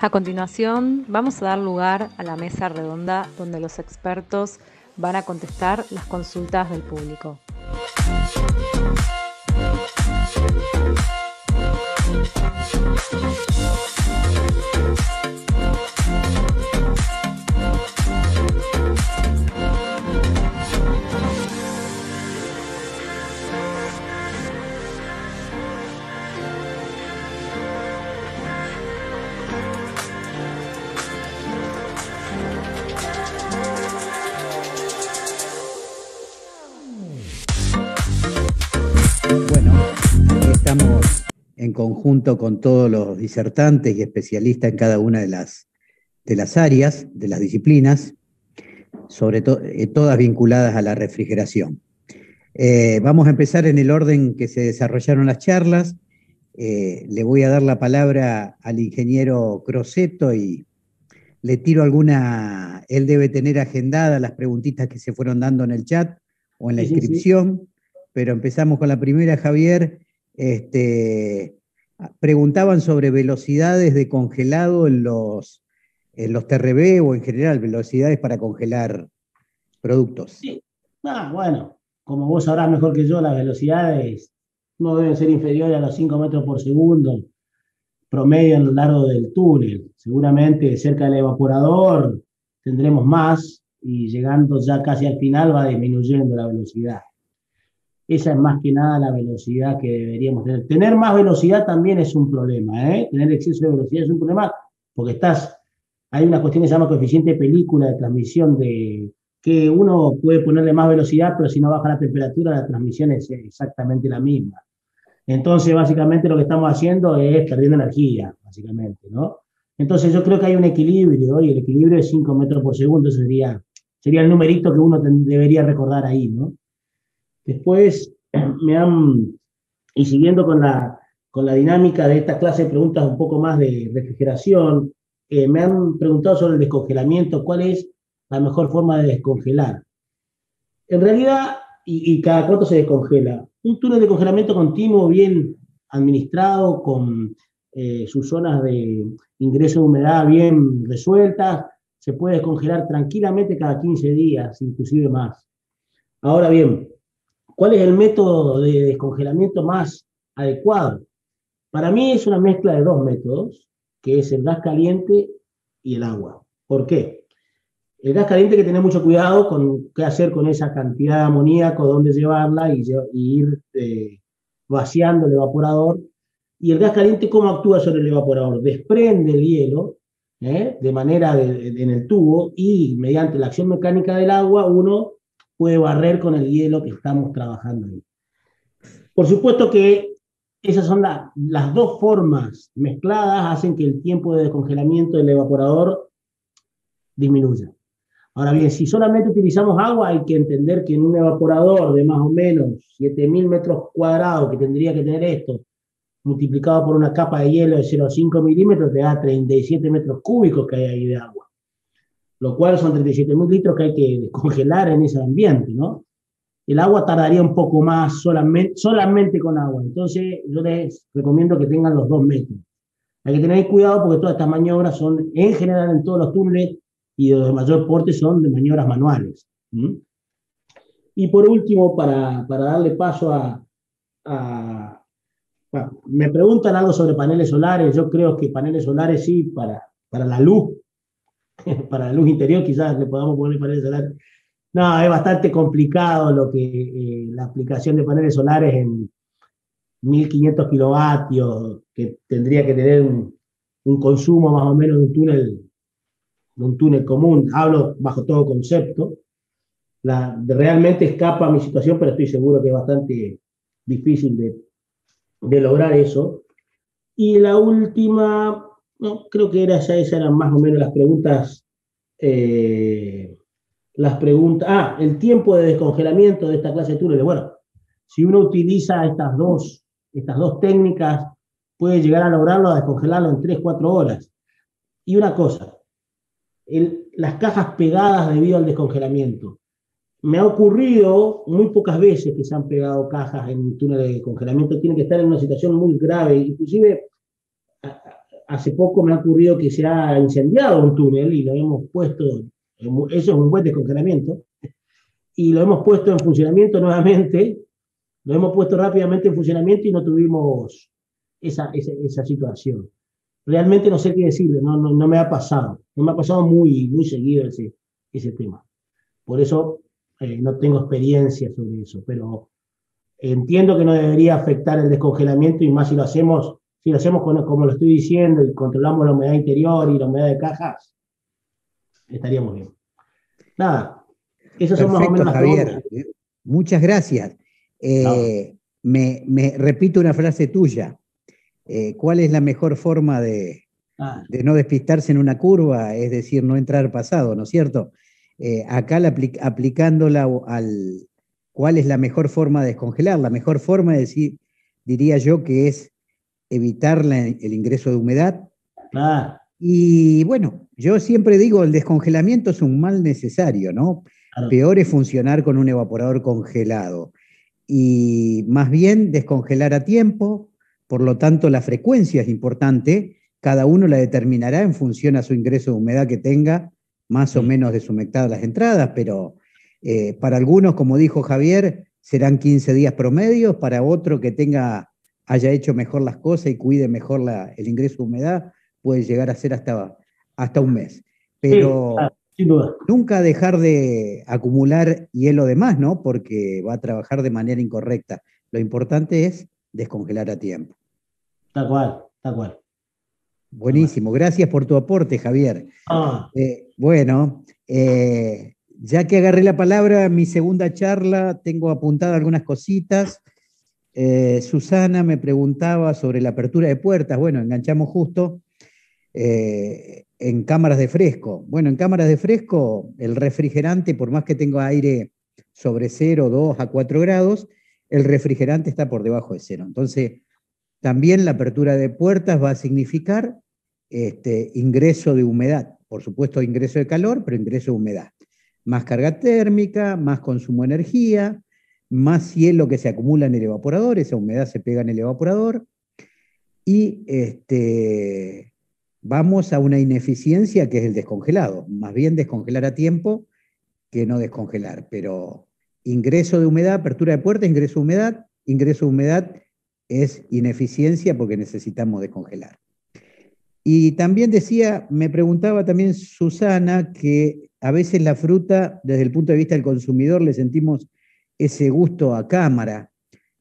A continuación, vamos a dar lugar a la mesa redonda donde los expertos van a contestar las consultas del público. Bueno, aquí estamos en conjunto con todos los disertantes y especialistas en cada una de las áreas, de las disciplinas, sobre todo todas vinculadas a la refrigeración. Vamos a empezar en el orden que se desarrollaron las charlas. Le voy a dar la palabra al ingeniero Crosetto y le tiro alguna. Él debe tener agendadas las preguntitas que se fueron dando en el chat o en la inscripción. Pero empezamos con la primera, Javier. Preguntaban sobre velocidades de congelado en los TRB o en general, velocidades para congelar productos. Sí. Bueno, como vos sabrás mejor que yo, las velocidades no deben ser inferiores a los 5 metros por segundo promedio a lo largo del túnel. Seguramente cerca del evaporador tendremos más y llegando ya casi al final va disminuyendo la velocidad. Esa es más que nada la velocidad que deberíamos tener. Tener más velocidad también es un problema, ¿eh? Tener exceso de velocidad es un problema porque hay una cuestión que se llama coeficiente de película de transmisión, de que uno puede ponerle más velocidad, pero si no baja la temperatura, la transmisión es exactamente la misma. Entonces, básicamente lo que estamos haciendo es perdiendo energía, básicamente, ¿no? Entonces yo creo que hay un equilibrio, y el equilibrio es 5 metros por segundo, sería el numerito que uno debería recordar ahí, ¿no? Después y siguiendo con la dinámica de esta clase de preguntas un poco más de refrigeración, me han preguntado sobre el descongelamiento, ¿cuál es la mejor forma de descongelar? En realidad, y cada cuánto se descongela, un túnel de congelamiento continuo bien administrado, con sus zonas de ingreso de humedad bien resueltas, se puede descongelar tranquilamente cada 15 días, inclusive más. Ahora bien, ¿cuál es el método de descongelamiento más adecuado? Para mí es una mezcla de dos métodos, que es el gas caliente y el agua. ¿Por qué? El gas caliente hay que tener mucho cuidado con qué hacer con esa cantidad de amoníaco, dónde llevarla y ir vaciando el evaporador. Y el gas caliente, ¿cómo actúa sobre el evaporador? Desprende el hielo de manera en el tubo, y mediante la acción mecánica del agua uno puede barrer con el hielo que estamos trabajando ahí. Por supuesto que esas son las dos formas mezcladas, hacen que el tiempo de descongelamiento del evaporador disminuya. Ahora bien, si solamente utilizamos agua, hay que entender que en un evaporador de más o menos 7.000 metros cuadrados, que tendría que tener esto, multiplicado por una capa de hielo de 0,5 milímetros, te da 37 metros cúbicos que hay ahí de agua, lo cual son 37.000 litros que hay que descongelar en ese ambiente, ¿no? El agua tardaría un poco más solamente con agua. Entonces, yo les recomiendo que tengan los dos métodos. Hay que tener cuidado porque todas estas maniobras son, en general, en todos los túneles y de mayor porte, son de maniobras manuales. Y por último, para darle paso bueno, me preguntan algo sobre paneles solares. Yo creo que paneles solares sí, para la luz, para la luz interior quizás le podamos poner paneles solares. No, es bastante complicado la aplicación de paneles solares en 1.500 kilovatios, que tendría que tener un consumo más o menos de un túnel común. Hablo bajo todo concepto. Realmente escapa a mi situación, pero estoy seguro que es bastante difícil de lograr eso. Y la última, no, creo que esas eran más o menos las preguntas. El tiempo de descongelamiento de esta clase de túneles. Bueno, si uno utiliza estas dos técnicas, puede llegar a lograrlo, a descongelarlo en 3-4 horas. Y una cosa, las cajas pegadas debido al descongelamiento. Me ha ocurrido muy pocas veces que se han pegado cajas en túneles de congelamiento. Tienen que estar en una situación muy grave. Inclusive hace poco me ha ocurrido que se ha incendiado un túnel y lo hemos puesto, eso es un buen descongelamiento, y lo hemos puesto en funcionamiento nuevamente, lo hemos puesto rápidamente en funcionamiento y no tuvimos esa situación. Realmente no sé qué decirle, no me ha pasado, no me ha pasado muy seguido ese tema. Por eso no tengo experiencia sobre eso, pero entiendo que no debería afectar el descongelamiento y más si lo hacemos como lo estoy diciendo y controlamos la humedad interior y la humedad de cajas, estaríamos bien. Nada, esas son más o Perfecto, menos las preguntas. Javier. Muchas gracias. No, Me repito una frase tuya. ¿Cuál es la mejor forma ah, de no despistarse en una curva? Es decir, no entrar pasado, ¿no es cierto? Acá aplicándola ¿cuál es la mejor forma de descongelar? La mejor forma de decir, diría yo, que es evitar el ingreso de humedad. claro, Y bueno, yo siempre digo, el descongelamiento es un mal necesario, ¿no? claro, Peor es funcionar con un evaporador congelado. Y más bien descongelar a tiempo, por lo tanto la frecuencia es importante, cada uno la determinará en función a su ingreso de humedad que tenga, más o sí, menos deshumectadas las entradas, pero para algunos, como dijo Javier, serán 15 días promedios, para otro que haya hecho mejor las cosas y cuide mejor el ingreso de humedad, puede llegar a ser hasta un mes. sí, claro, Pero sin duda, nunca dejar de acumular hielo de más, ¿no? Porque va a trabajar de manera incorrecta. Lo importante es descongelar a tiempo. tal cual, tal cual, tal cual. Buenísimo, gracias por tu aporte, Javier. Ah, Bueno, ya que agarré la palabra, mi segunda charla, tengo apuntadas algunas cositas. Susana me preguntaba sobre la apertura de puertas. Bueno, enganchamos justo. En cámaras de fresco. Bueno, en cámaras de fresco, el refrigerante, por más que tenga aire sobre 0, 2 a 4 grados, el refrigerante está por debajo de 0. Entonces, también la apertura de puertas va a significar ingreso de humedad. Por supuesto, ingreso de calor, pero ingreso de humedad. Más carga térmica, más consumo de energía, más hielo que se acumula en el evaporador, esa humedad se pega en el evaporador, y vamos a una ineficiencia que es el descongelado. Más bien descongelar a tiempo que no descongelar. Pero ingreso de humedad, apertura de puerta, ingreso de humedad es ineficiencia porque necesitamos descongelar. Y también me preguntaba también Susana que a veces la fruta, desde el punto de vista del consumidor, le sentimos ese gusto a cámara.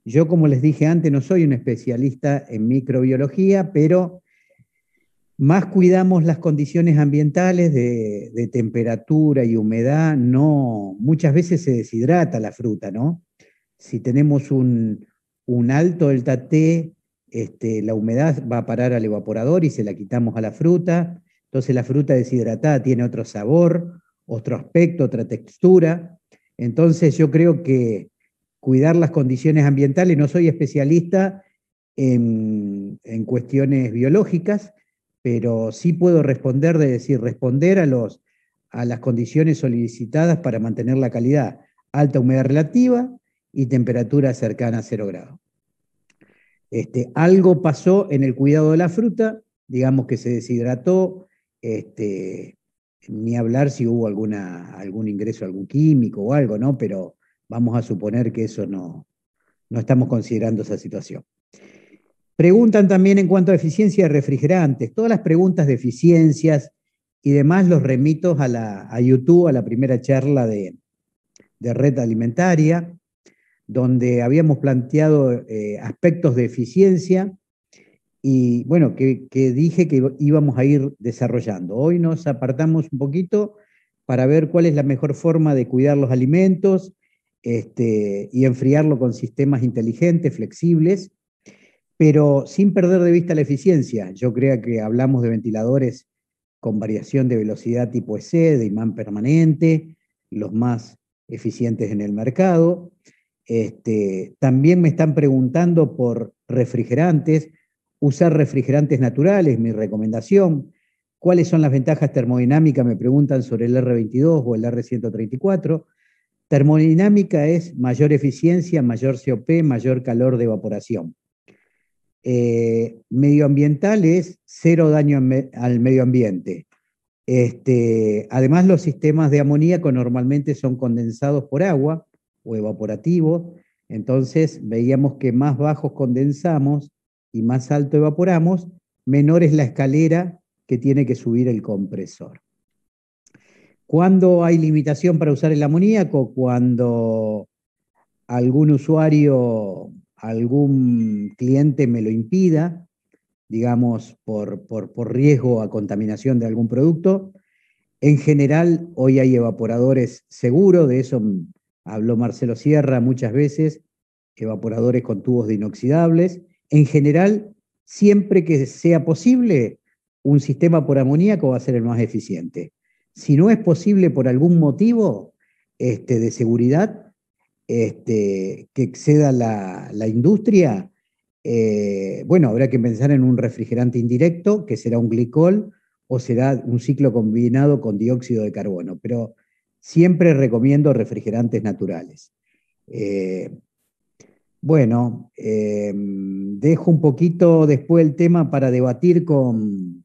Yo, como les dije antes, no soy un especialista en microbiología, pero más cuidamos las condiciones ambientales de temperatura y humedad, no, muchas veces se deshidrata la fruta, ¿no? Si tenemos un alto delta T, la humedad va a parar al evaporador y se la quitamos a la fruta, entonces la fruta deshidratada tiene otro sabor, otro aspecto, otra textura. Entonces yo creo que cuidar las condiciones ambientales, no soy especialista en cuestiones biológicas, pero sí puedo responder a las condiciones solicitadas para mantener la calidad, alta humedad relativa y temperatura cercana a 0 grados. Algo pasó en el cuidado de la fruta, digamos que se deshidrató, ni hablar si hubo algún ingreso, algún químico o algo, ¿no? Pero vamos a suponer que eso no estamos considerando esa situación. Preguntan también en cuanto a eficiencia de refrigerantes. Todas las preguntas de eficiencias y demás los remito a YouTube, a la primera charla de red alimentaria, donde habíamos planteado aspectos de eficiencia y bueno, que dije que íbamos a ir desarrollando. Hoy nos apartamos un poquito para ver cuál es la mejor forma de cuidar los alimentos y enfriarlo con sistemas inteligentes, flexibles, pero sin perder de vista la eficiencia. Yo creo que hablamos de ventiladores con variación de velocidad tipo EC, de imán permanente, los más eficientes en el mercado. También me están preguntando por refrigerantes, usar refrigerantes naturales, mi recomendación. ¿Cuáles son las ventajas termodinámicas? Me preguntan sobre el R22 o el R134. Termodinámica es mayor eficiencia, mayor COP, mayor calor de evaporación. Medioambiental es cero daño al medio ambiente. Además, los sistemas de amoníaco normalmente son condensados por agua o evaporativos, entonces veíamos que más bajos condensamos y más alto evaporamos, menor es la escalera que tiene que subir el compresor. ¿Cuándo hay limitación para usar el amoníaco? Cuando algún usuario, algún cliente me lo impida, digamos, por riesgo a contaminación de algún producto. En general, hoy hay evaporadores seguros, de eso habló Marcelo Sierra muchas veces, evaporadores con tubos de inoxidables. En general, siempre que sea posible, un sistema por amoníaco va a ser el más eficiente. Si no es posible por algún motivo de seguridad que exceda la industria, bueno, habrá que pensar en un refrigerante indirecto, que será un glicol, o será un ciclo combinado con dióxido de carbono, pero siempre recomiendo refrigerantes naturales. Bueno, dejo un poquito después el tema para debatir con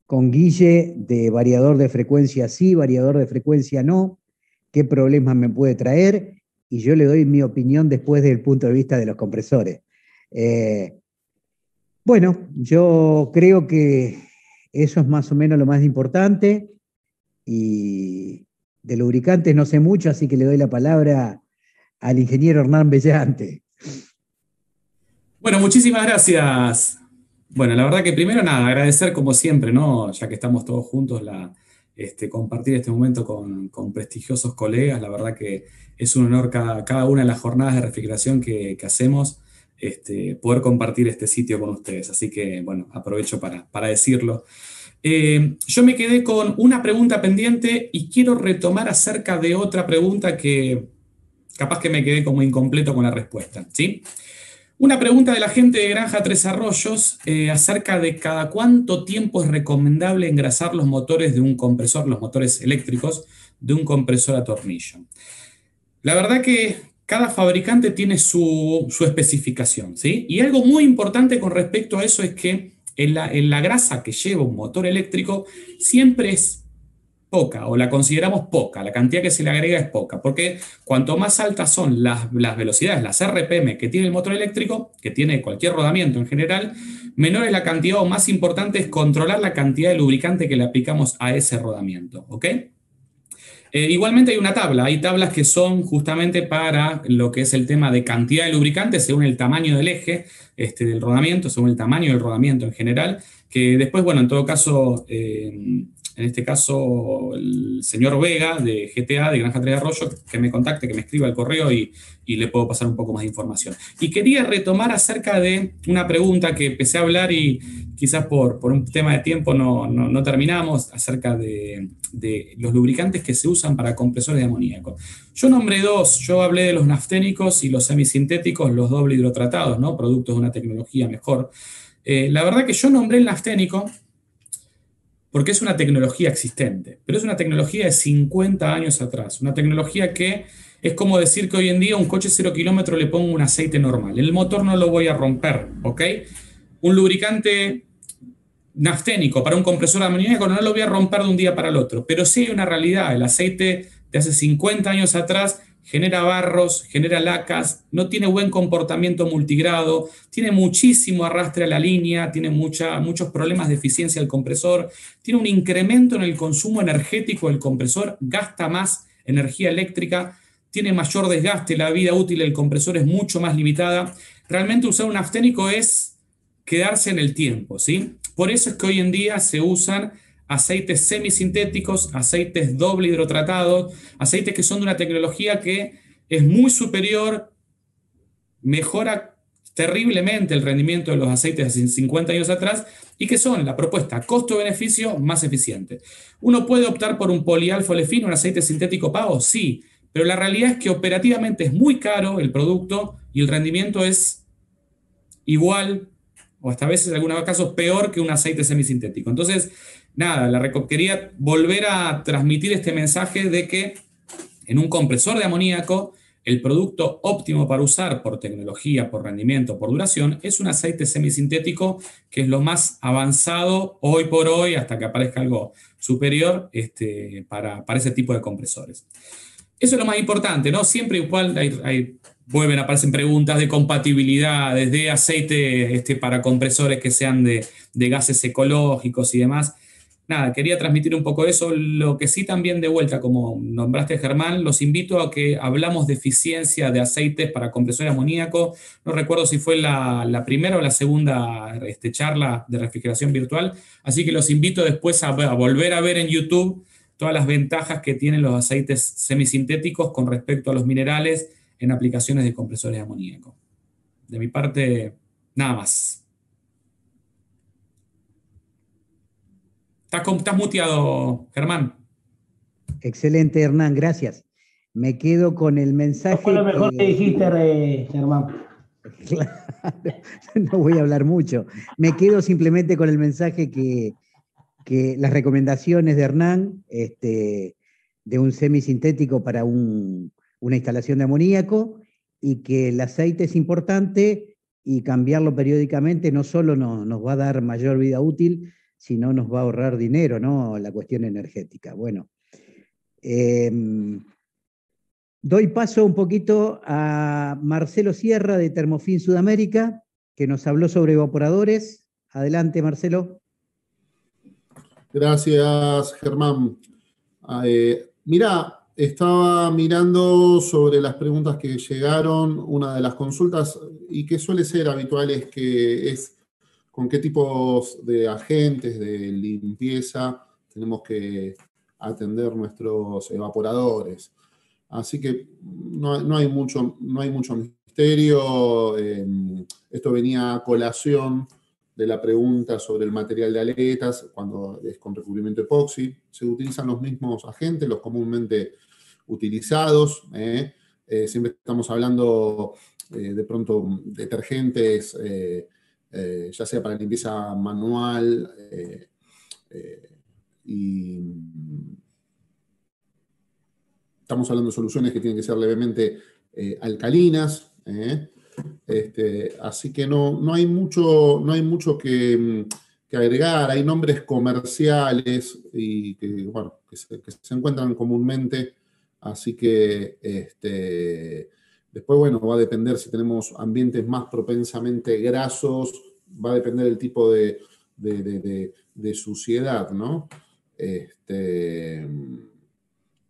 Guille de variador de frecuencia sí, variador de frecuencia no, qué problemas me puede traer, y yo le doy mi opinión después desde el punto de vista de los compresores. Bueno, yo creo que eso es más o menos lo más importante, y de lubricantes no sé mucho, así que le doy la palabra al ingeniero Hernán Bellante. Bueno, muchísimas gracias. Bueno, la verdad que primero nada, agradecer como siempre, ¿no? Ya que estamos todos juntos, compartir este momento con prestigiosos colegas. La verdad que es un honor cada una de las jornadas de refrigeración que hacemos, poder compartir este sitio con ustedes. Así que, bueno, aprovecho para decirlo. Yo me quedé con una pregunta pendiente y quiero retomar acerca de otra pregunta que capaz que me quedé como incompleto con la respuesta, ¿sí? Una pregunta de la gente de Granja Tres Arroyos acerca de cada cuánto tiempo es recomendable engrasar los motores de un compresor, los motores eléctricos de un compresor a tornillo. La verdad que cada fabricante tiene su especificación, ¿sí? Y algo muy importante con respecto a eso es que en la grasa que lleva un motor eléctrico siempre es poca, o la consideramos poca, la cantidad que se le agrega es poca, porque cuanto más altas son las velocidades, las RPM que tiene el motor eléctrico, que tiene cualquier rodamiento en general, menor es la cantidad, o más importante es controlar la cantidad de lubricante que le aplicamos a ese rodamiento, ¿ok? Igualmente hay una tabla, hay tablas que son justamente para lo que es el tema de cantidad de lubricante según el tamaño del eje del rodamiento, según el tamaño del rodamiento en general, que después, bueno, en todo caso, en este caso el señor Vega de GTA, de Granja Tres Arroyos, que me contacte, que me escriba al correo y le puedo pasar un poco más de información. Y quería retomar acerca de una pregunta que empecé a hablar y quizás por un tema de tiempo no terminamos, acerca de los lubricantes que se usan para compresores de amoníaco. Yo nombré dos, yo hablé de los nafténicos y los semisintéticos, los doble hidrotratados, ¿no? Productos de una tecnología mejor. La verdad que yo nombré el nafténico porque es una tecnología existente, pero es una tecnología de 50 años atrás, una tecnología que es como decir que hoy en día a un coche 0 kilómetros le pongo un aceite normal, el motor no lo voy a romper, ¿ok? Un lubricante nafténico para un compresor de amoníaco no lo voy a romper de un día para el otro, pero sí hay una realidad, el aceite de hace 50 años atrás genera barros, genera lacas, no tiene buen comportamiento multigrado, tiene muchísimo arrastre a la línea, tiene muchos problemas de eficiencia del compresor, tiene un incremento en el consumo energético del compresor, gasta más energía eléctrica, tiene mayor desgaste, la vida útil del compresor es mucho más limitada. Realmente usar un nafténico es quedarse en el tiempo, ¿sí? Por eso es que hoy en día se usan aceites semisintéticos, aceites doble hidrotratados, aceites que son de una tecnología que es muy superior, mejora terriblemente el rendimiento de los aceites de 50 años atrás y que son la propuesta costo-beneficio más eficiente. ¿Uno puede optar por un polialfa-olefino, un aceite sintético pago? Sí, pero la realidad es que operativamente es muy caro el producto y el rendimiento es igual o hasta a veces en algunos casos peor que un aceite semisintético. Entonces, nada, quería volver a transmitir este mensaje de que en un compresor de amoníaco el producto óptimo para usar por tecnología, por rendimiento, por duración, es un aceite semisintético que es lo más avanzado hoy por hoy, hasta que aparezca algo superior para ese tipo de compresores. Eso es lo más importante, ¿no? Siempre igual vuelven, aparecen preguntas de compatibilidades, de aceite para compresores que sean de gases ecológicos y demás. Nada, quería transmitir un poco eso. Lo que sí también de vuelta, como nombraste Germán, los invito a que hablamos de eficiencia de aceites para compresores de amoníaco. No recuerdo si fue la primera o la segunda charla de refrigeración virtual, así que los invito después a volver a ver en YouTube todas las ventajas que tienen los aceites semisintéticos con respecto a los minerales en aplicaciones de compresores de amoníaco. De mi parte, nada más. Estás muteado, Germán. Excelente, Hernán, gracias. Me quedo con el mensaje. ¿Qué fue lo mejor que dijiste, Germán? Claro, no voy a hablar mucho. Me quedo simplemente con el mensaje que las recomendaciones de Hernán, de un semisintético para una instalación de amoníaco, y que el aceite es importante y cambiarlo periódicamente no solo nos va a dar mayor vida útil, sino nos va a ahorrar dinero, ¿no? La cuestión energética. Bueno, doy paso un poquito a Marcelo Sierra de Termofin Sudamérica, que nos habló sobre evaporadores. Adelante, Marcelo. Gracias, Germán. Mirá, estaba mirando sobre las preguntas que llegaron. Una de las consultas, y que suele ser habituales, que es con qué tipos de agentes de limpieza tenemos que atender nuestros evaporadores. Así que no hay mucho misterio. Esto venía a colación de la pregunta sobre el material de aletas, cuando es con recubrimiento epoxi. Se utilizan los mismos agentes, los comúnmente utilizados. Siempre estamos hablando de pronto detergentes, ya sea para limpieza manual, y estamos hablando de soluciones que tienen que ser levemente alcalinas. Así que no hay mucho que agregar. Hay nombres comerciales y que se encuentran comúnmente. Así que después, va a depender si tenemos ambientes más propensamente grasos, va a depender del tipo de suciedad, ¿no?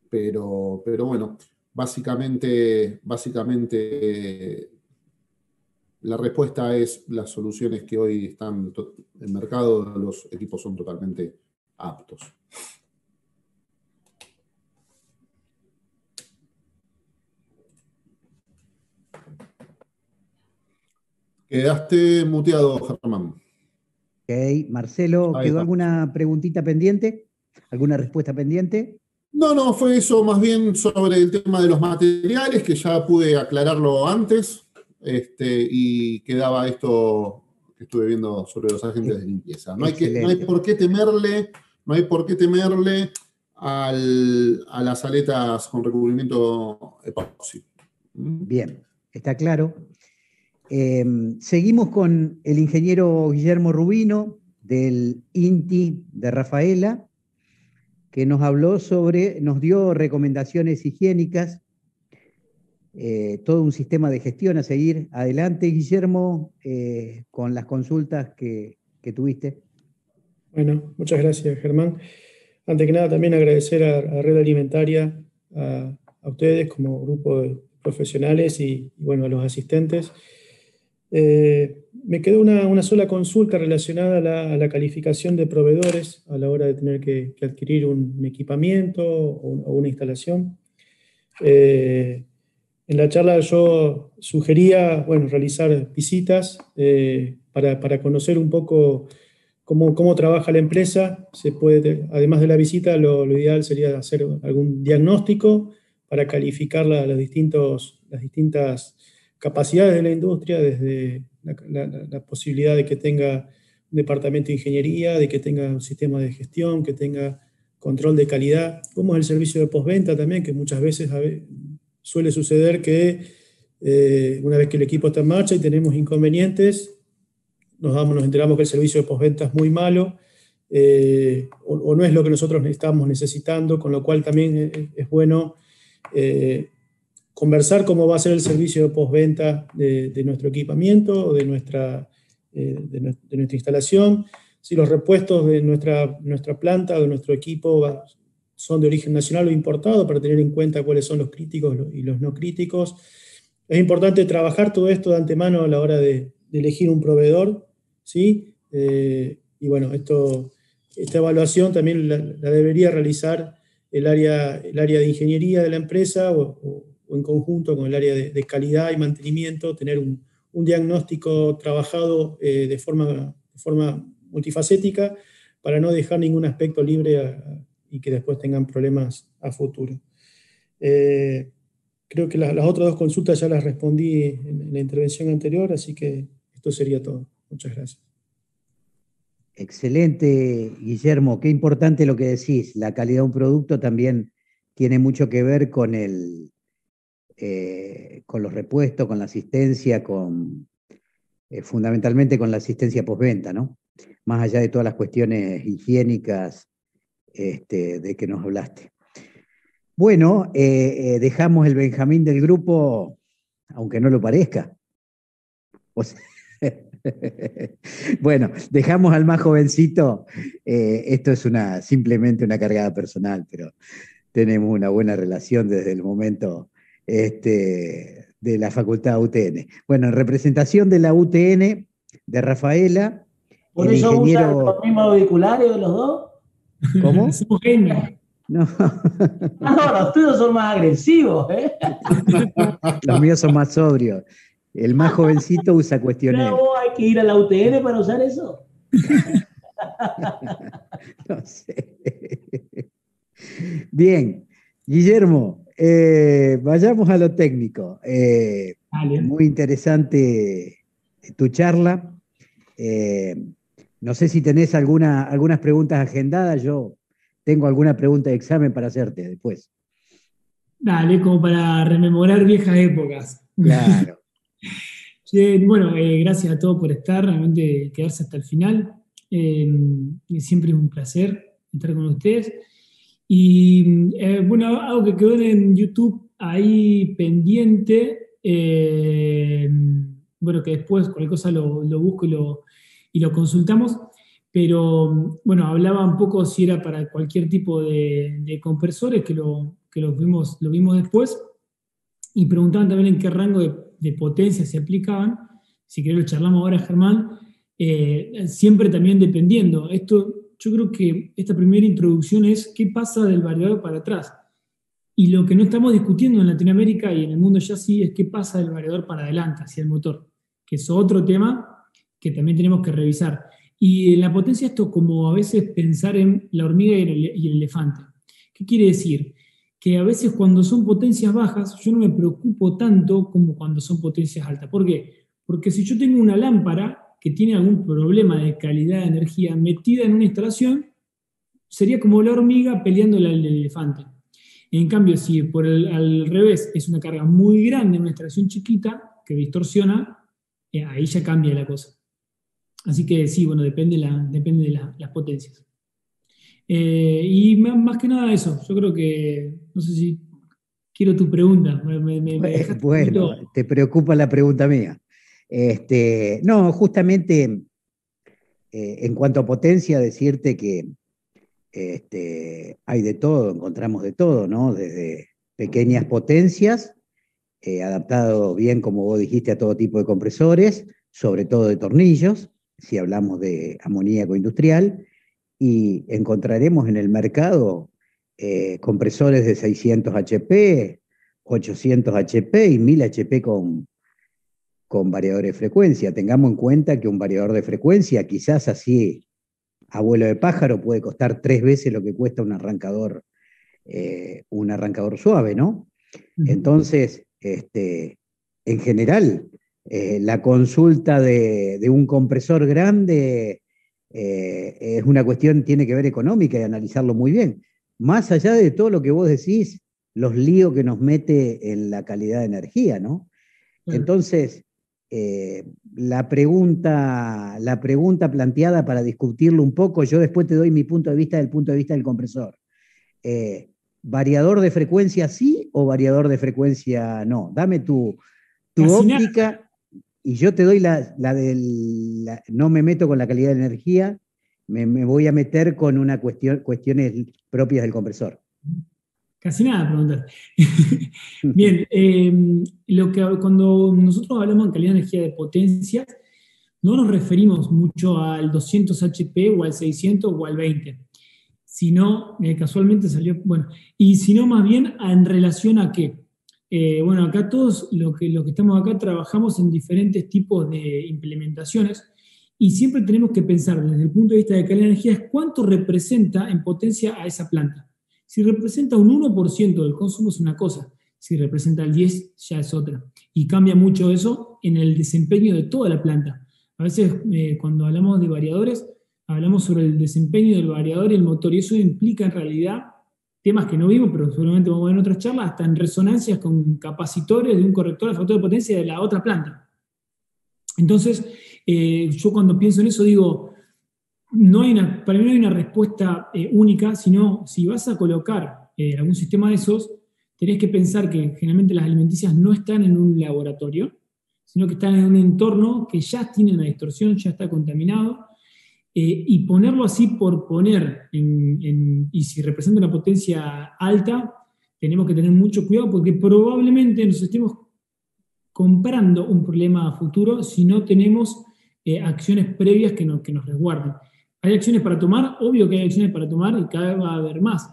Pero bueno, básicamente la respuesta es las soluciones que hoy están en el mercado, los equipos son totalmente aptos. Quedaste muteado, Germán. Ok, Marcelo, ¿quedó alguna preguntita pendiente? ¿Alguna respuesta pendiente? No, fue eso más bien sobre el tema de los materiales, que ya pude aclararlo antes, y quedaba esto que estuve viendo sobre los agentes de limpieza. No hay por qué temerle a las aletas con recubrimiento epoxi. Bien, está claro. Seguimos con el ingeniero Guillermo Rubino del INTI de Rafaela, que nos dio recomendaciones higiénicas, todo un sistema de gestión a seguir. Adelante, Guillermo, con las consultas que tuviste. Bueno, muchas gracias, Germán. Antes que nada, también agradecer a Red Alimentaria, a ustedes como grupo de profesionales y a los asistentes. Me quedó una sola consulta relacionada a la calificación de proveedores a la hora de tener que adquirir un equipamiento o una instalación. En la charla yo sugería realizar visitas para conocer un poco cómo trabaja la empresa. Además de la visita, lo ideal sería hacer algún diagnóstico para calificar las distintas capacidades de la industria, desde la posibilidad de que tenga un departamento de ingeniería, de que tenga un sistema de gestión, que tenga control de calidad, como es el servicio de postventa también, que muchas veces suele suceder que una vez que el equipo está en marcha y tenemos inconvenientes, nos enteramos que el servicio de postventa es muy malo, o no es lo que nosotros estamos necesitando, con lo cual también es bueno conversar cómo va a ser el servicio de postventa de nuestro equipamiento o de nuestra instalación, si los repuestos de nuestra planta o de nuestro equipo son de origen nacional o importado, para tener en cuenta cuáles son los críticos y los no críticos. Es importante trabajar todo esto de antemano a la hora de elegir un proveedor, ¿sí? Y bueno, esta evaluación también la debería realizar el área de ingeniería de la empresa o en conjunto con el área de calidad y mantenimiento, tener un diagnóstico trabajado de forma multifacética para no dejar ningún aspecto libre y que después tengan problemas a futuro. Creo que las otras dos consultas ya las respondí en la intervención anterior, así que esto sería todo. Muchas gracias. Excelente, Guillermo. Qué importante lo que decís. La calidad de un producto también tiene mucho que ver con los repuestos, con la asistencia, fundamentalmente con la asistencia postventa, ¿no? Más allá de todas las cuestiones higiénicas de que nos hablaste. Bueno, dejamos el Benjamín del grupo, aunque no lo parezca. O sea, bueno, dejamos al más jovencito. Esto es simplemente una cargada personal, pero tenemos una buena relación desde el momento de la Facultad UTN. Bueno, en representación de la UTN, de Rafaela, ¿Por el eso ingeniero... usan los mismos auriculares de los dos? ¿Cómo? No. No, los tuyos son más agresivos, ¿eh? Los míos son más sobrios. El más jovencito usa cuestiones. ¿No hay que ir a la UTN para usar eso? No sé. Bien, Guillermo, vayamos a lo técnico. Muy interesante tu charla. No sé si tenés algunas preguntas agendadas. Yo tengo alguna pregunta de examen para hacerte después. Dale, como para rememorar viejas épocas. Claro. Bueno, gracias a todos por estar, realmente quedarse hasta el final. Siempre es un placer estar con ustedes. Y bueno, algo que quedó en YouTube ahí pendiente, bueno, que después cualquier cosa lo busco y lo consultamos, pero bueno, hablaba un poco si era para cualquier tipo de compresores, que lo vimos después, y preguntaban también en qué rango de potencia se aplicaban. Si querés lo charlamos ahora, Germán, siempre también dependiendo. Yo creo que esta primera introducción es qué pasa del variador para atrás. Y lo que no estamos discutiendo en Latinoamérica y en el mundo ya sí es qué pasa del variador para adelante, hacia el motor, que es otro tema que también tenemos que revisar. Y en la potencia esto como a veces pensar en la hormiga y el elefante. ¿Qué quiere decir? Que a veces cuando son potencias bajas yo no me preocupo tanto como cuando son potencias altas. ¿Por qué? Porque si yo tengo una lámpara que tiene algún problema de calidad de energía metida en una instalación, sería como la hormiga peleándole al elefante. En cambio, si al revés es una carga muy grande en una instalación chiquita que distorsiona, ahí ya cambia la cosa. Así que sí, bueno, depende de las potencias. Y más que nada eso, yo creo que, no sé si quiero tu pregunta. Bueno, te preocupa la pregunta mía. No, justamente en cuanto a potencia, decirte que hay de todo, encontramos de todo, ¿no? Desde pequeñas potencias, adaptado bien, como vos dijiste, a todo tipo de compresores, sobre todo de tornillos, si hablamos de amoníaco industrial, y encontraremos en el mercado compresores de 600 HP, 800 HP y 1000 HP con variador de frecuencia. Tengamos en cuenta que un variador de frecuencia, quizás así, abuelo de pájaro, puede costar 3 veces lo que cuesta un arrancador suave, ¿no? Entonces, en general, la consulta de un compresor grande es una cuestión, tiene que ver económica y analizarlo muy bien. Más allá de todo lo que vos decís, los líos que nos mete en la calidad de energía, ¿no? Entonces, la pregunta planteada para discutirlo un poco, yo después te doy mi punto de vista del punto de vista del compresor. ¿Variador de frecuencia sí o variador de frecuencia no? Dame tu óptica y yo te doy no me meto con la calidad de energía, me voy a meter con cuestiones propias del compresor. Casi nada preguntar. Bien, cuando nosotros hablamos de calidad de energía de potencia, no nos referimos mucho al 200 HP o al 600 o al 20, sino, casualmente salió, bueno, y sino más bien en relación a qué. Bueno, acá todos los que estamos acá trabajamos en diferentes tipos de implementaciones y siempre tenemos que pensar desde el punto de vista de calidad de energía es cuánto representa en potencia a esa planta. Si representa un 1% del consumo es una cosa, si representa el 10% ya es otra. Y cambia mucho eso en el desempeño de toda la planta. A veces cuando hablamos de variadores, hablamos sobre el desempeño del variador y el motor, y eso implica en realidad temas que no vimos, pero seguramente vamos a ver en otras charlas, hasta en resonancias con capacitores de un corrector de factor de potencia de la otra planta. Entonces, yo cuando pienso en eso digo, para mí no hay una respuesta única, sino si vas a colocar algún sistema de esos, tenés que pensar que generalmente las alimenticias no están en un laboratorio, sino que están en un entorno que ya tiene una distorsión, ya está contaminado, y ponerlo así por poner, y si representa una potencia alta, tenemos que tener mucho cuidado porque probablemente nos estemos comprando un problema a futuro si no tenemos acciones previas que nos resguarden. ¿Hay acciones para tomar? Obvio que hay acciones para tomar y cada vez va a haber más,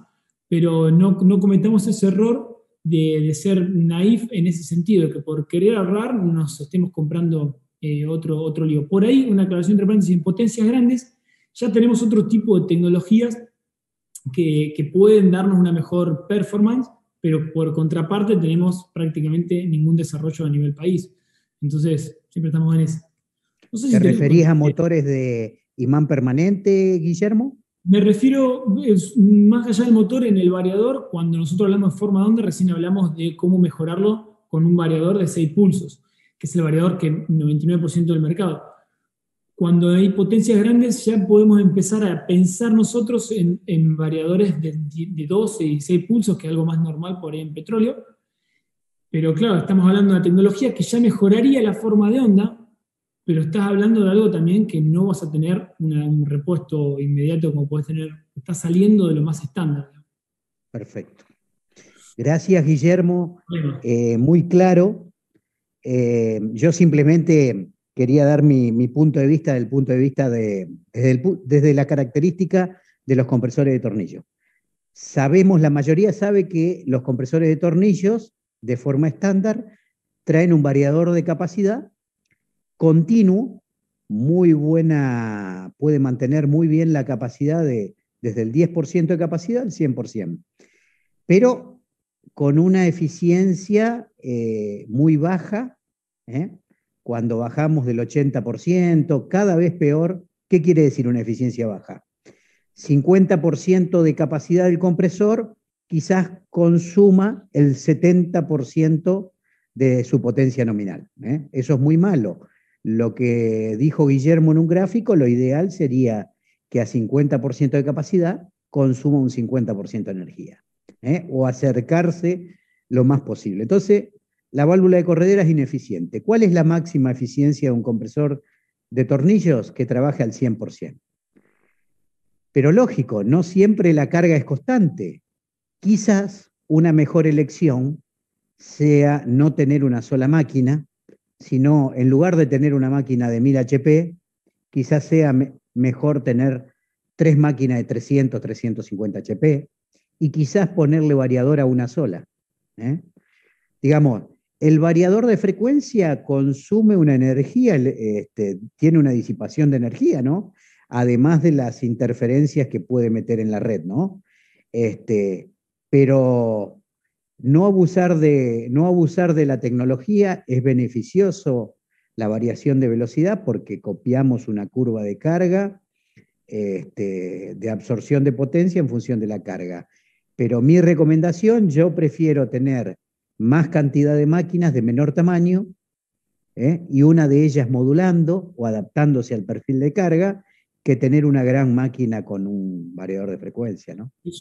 pero no cometamos ese error de ser naif en ese sentido, de que por querer ahorrar nos estemos comprando otro lío. Por ahí, una aclaración entre paréntesis, en potencias grandes ya tenemos otro tipo de tecnologías que pueden darnos una mejor performance, pero por contraparte tenemos prácticamente ningún desarrollo a nivel país. Entonces, siempre estamos en eso. No sé ¿Te referís a motores de imán permanente, Guillermo? Me refiero, más allá del motor, en el variador, cuando nosotros hablamos de forma de onda, recién hablamos de cómo mejorarlo con un variador de 6 pulsos, que es el variador que 99% del mercado. Cuando hay potencias grandes ya podemos empezar a pensar nosotros en variadores de 12 y 6 pulsos, que es algo más normal por ahí en petróleo. Pero claro, estamos hablando de una tecnología que ya mejoraría la forma de onda, pero estás hablando de algo también que no vas a tener un repuesto inmediato como podés tener, está saliendo de lo más estándar. Perfecto. Gracias, Guillermo. Muy claro. Yo simplemente quería dar mi punto de vista desde la característica de los compresores de tornillo. La mayoría sabe que los compresores de tornillos, de forma estándar, traen un variador de capacidad continuo, muy buena, puede mantener muy bien la capacidad desde el 10% de capacidad al 100%, pero con una eficiencia muy baja, cuando bajamos del 80%, cada vez peor. ¿Qué quiere decir una eficiencia baja? 50% de capacidad del compresor quizás consuma el 70% de su potencia nominal. Eso es muy malo. Lo que dijo Guillermo en un gráfico, lo ideal sería que a 50% de capacidad consuma un 50% de energía, o acercarse lo más posible. Entonces, la válvula de corredera es ineficiente. ¿Cuál es la máxima eficiencia de un compresor de tornillos? Que trabaje al 100%. Pero lógico, no siempre la carga es constante. Quizás una mejor elección sea no tener una sola máquina, sino en lugar de tener una máquina de 1000 HP, quizás sea mejor tener 3 máquinas de 300, 350 HP, y quizás ponerle variador a una sola. Digamos, el variador de frecuencia consume una energía, tiene una disipación de energía, ¿no? Además de las interferencias que puede meter en la red, ¿no? Pero no abusar de la tecnología es beneficioso la variación de velocidad porque copiamos una curva de carga, de absorción de potencia en función de la carga. Pero mi recomendación, yo prefiero tener más cantidad de máquinas de menor tamaño, y una de ellas modulando o adaptándose al perfil de carga, que tener una gran máquina con un variador de frecuencia, ¿no? Te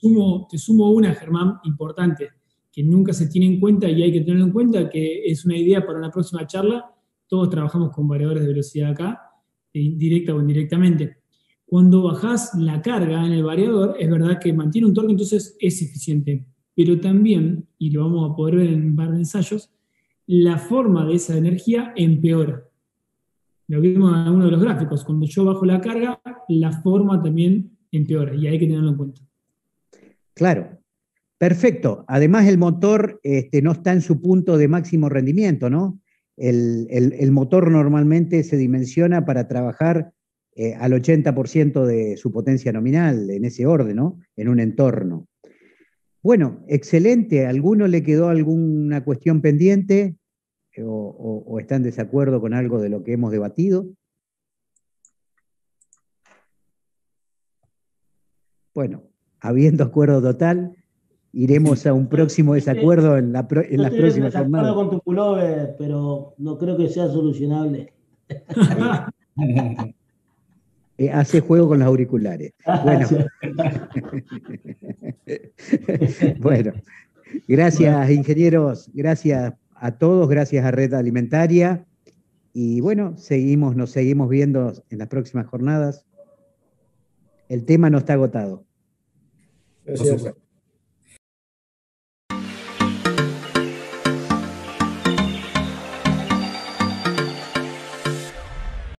sumo una, Germán, importante, que nunca se tiene en cuenta y hay que tenerlo en cuenta, que es una idea para una próxima charla. Todos trabajamos con variadores de velocidad acá, directa o indirectamente. Cuando bajás la carga en el variador, es verdad que mantiene un torque, entonces es eficiente. Pero también, y lo vamos a poder ver en un par de ensayos, la forma de esa energía empeora. Lo vimos en uno de los gráficos. Cuando yo bajo la carga, la forma también empeora y hay que tenerlo en cuenta. Claro, perfecto. Además, el motor no está en su punto de máximo rendimiento, ¿no? El motor normalmente se dimensiona para trabajar al 80% de su potencia nominal, en ese orden, ¿no? En un entorno. Bueno, excelente. ¿A alguno le quedó alguna cuestión pendiente o está en desacuerdo con algo de lo que hemos debatido? Bueno, habiendo acuerdo total, iremos a un próximo desacuerdo en las próximas jornadas. Con tu pullover, pero no creo que sea solucionable. Hace juego con los auriculares. Bueno, bueno, gracias ingenieros, gracias a todos, gracias a Red Alimentaria. Y bueno, nos seguimos viendo en las próximas jornadas. El tema no está agotado. Gracias.